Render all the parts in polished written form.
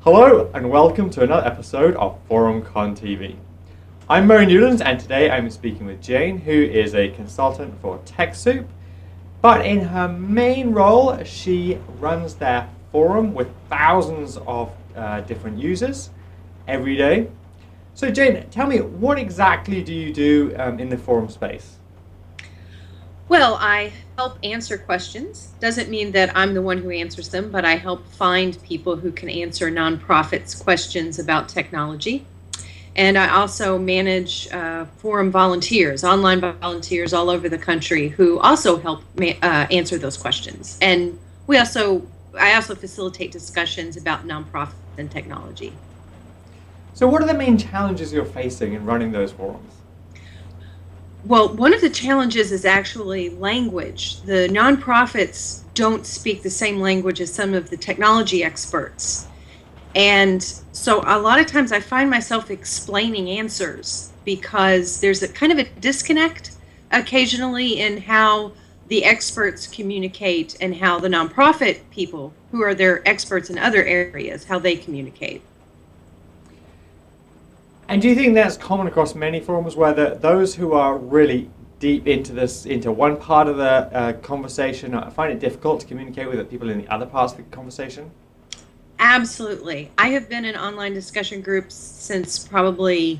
Hello and welcome to another episode of ForumCon TV. I'm Murray Newlands and today I'm speaking with Jayne, who is a consultant for TechSoup, but in her main role she runs their forum with thousands of different users every day. So Jayne, tell me, what exactly do you do in the forum space? Well, I help answer questions. Doesn't mean that I'm the one who answers them, but I help find people who can answer nonprofits' questions about technology. And I also manage forum volunteers, online volunteers all over the country who also help answer those questions. And I also facilitate discussions about nonprofits and technology. So what are the main challenges you're facing in running those forums? Well, one of the challenges is actually language. The nonprofits don't speak the same language as some of the technology experts. And so a lot of times I find myself explaining answers because there's a kind of a disconnect occasionally in how the experts communicate and how the nonprofit people who are their experts in other areas, how they communicate. And do you think that's common across many forums, where those who are really deep into one part of the conversation find it difficult to communicate with the people in the other parts of the conversation? Absolutely. I have been in online discussion groups since probably,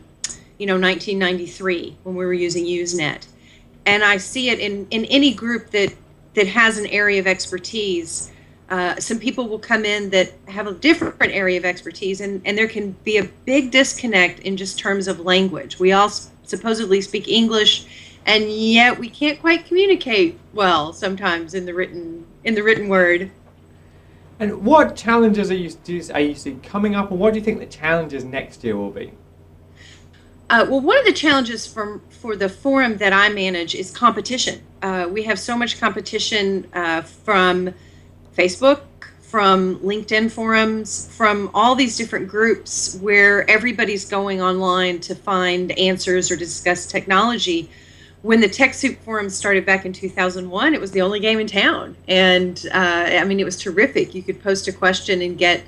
1993 when we were using Usenet. And I see it in any group that has an area of expertise. Some people will come in that have a different area of expertise, and there can be a big disconnect in just terms of language. We all supposedly speak English, and yet we can't quite communicate well sometimes in the written word. And what challenges are you see coming up, and what do you think the challenges next year will be? Well, one of the challenges for the forum that I manage is competition. We have so much competition from Facebook, from LinkedIn forums, from all these different groups where everybody's going online to find answers or discuss technology. When the TechSoup forum started back in 2001, it was the only game in town. And it was terrific. You could post a question and get,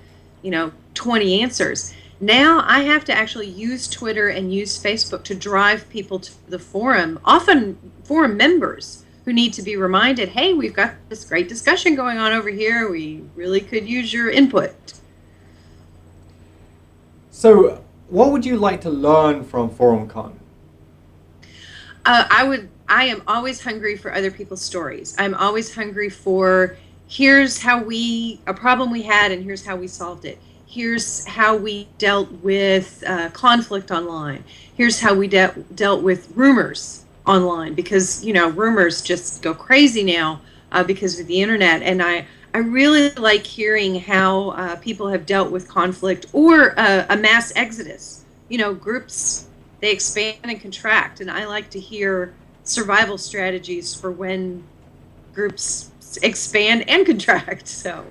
20 answers. Now I have to actually use Twitter and use Facebook to drive people to the forum, often forum members who need to be reminded, hey, we've got this great discussion going on over here. We really could use your input. So what would you like to learn from ForumCon? I am always hungry for other people's stories. I'm always hungry for, here's a problem we had and here's how we solved it. Here's how we dealt with conflict online. Here's how we dealt with rumors online, because rumors just go crazy now because of the internet. And I really like hearing how people have dealt with conflict or a mass exodus. Groups, they expand and contract, and I like to hear survival strategies for when groups expand and contract. So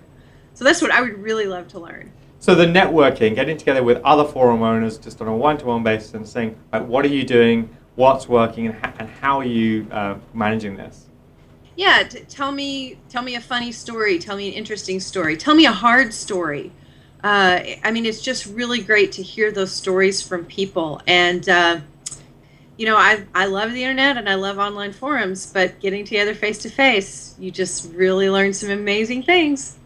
that's what I would really love to learn. So the networking, getting together with other forum owners just on a one-to-one basis and saying, what are you doing, what's working, and how are you managing this? Yeah, tell me a funny story, tell me an interesting story, tell me a hard story. It's just really great to hear those stories from people. And I love the internet and I love online forums, but getting together face to face, you just really learn some amazing things.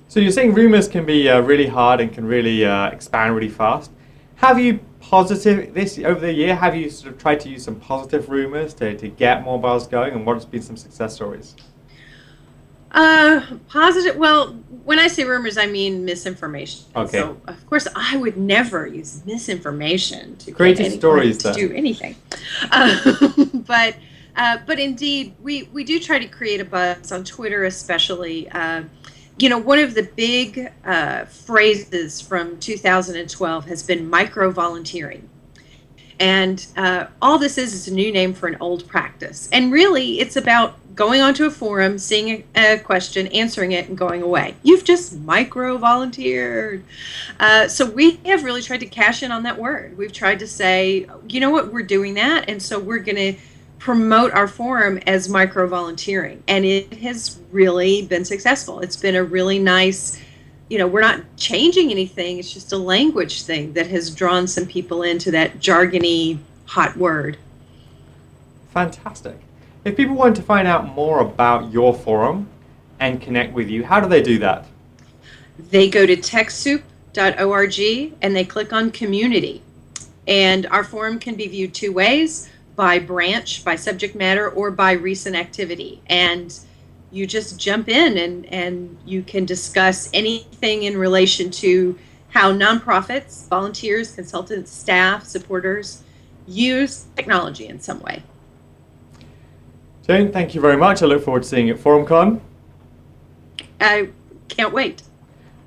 So you're saying rumors can be really hard and can really expand really fast. Have you over the year, have you sort of tried to use some positive rumors to get more buzz going, and what has been some success stories? Positive, well, when I say rumors, I mean misinformation. Okay. So, of course, I would never use misinformation to creative stories to do anything. But indeed, we do try to create a buzz on Twitter, especially. One of the big phrases from 2012 has been micro-volunteering. And all this is a new name for an old practice. And really, it's about going onto a forum, seeing a question, answering it, and going away. You've just micro-volunteered. So we have really tried to cash in on that word. We've tried to say, you know what, we're doing that, and so we're going to promote our forum as micro volunteering, and it has really been successful. It's been a really nice we're not changing anything. It's just a language thing that has drawn some people into that jargony hot word. Fantastic. If people want to find out more about your forum and connect with you, how do they do that? They go to TechSoup.org and they click on community. And our forum can be viewed two ways: by branch, by subject matter, or by recent activity. And you just jump in and you can discuss anything in relation to how nonprofits, volunteers, consultants, staff, supporters use technology in some way. Jayne, thank you very much. I look forward to seeing you at ForumCon. I can't wait.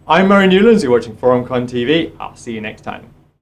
I'm Murray Newlands. You're watching ForumCon TV. I'll see you next time.